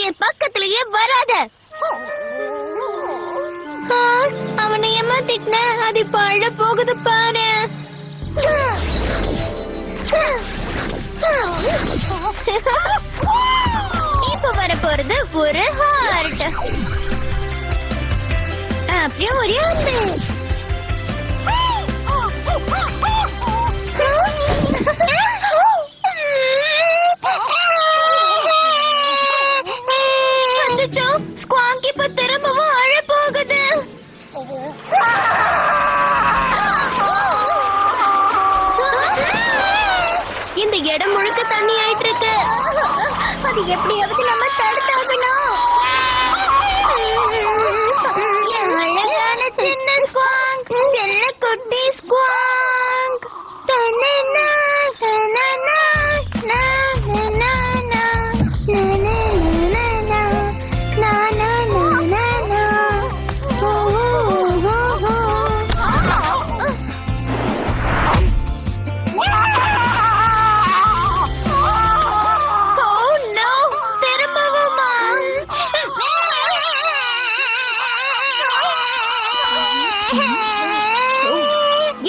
என் பக்கத்திலேயே வராத. அவனை ஏமாத்திட்ட, அது இப்ப அழ போகுது பாரு. இப்ப வர போறது ஒரு ஹார்ட், அப்படியே ஒரே அன்பு. ஸ்குவாங்கி இப்ப திரும்பவும் அழ போகுது. இந்த இடம் முழுக்க தண்ணி ஆயிட்டு இருக்கு. அது எப்படியாவது நம்ம தடுத்தாகணும். அழகான சின்ன ஸ்குவாங், செல்ல குட்டி ஸ்குவாங்.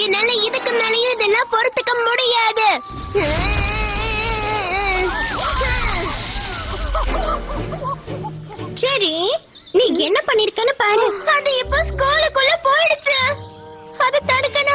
என்னால இதுக்கு மேலேயும் இதெல்லாம் பொறுத்துக்க முடியாது. சரி, நீ என்ன பண்ணிருக்கன்னு பாரு. அது இப்ப ஸ்கூலுக்குள்ள போயிடுச்சு. அதை தடுக்கணும்.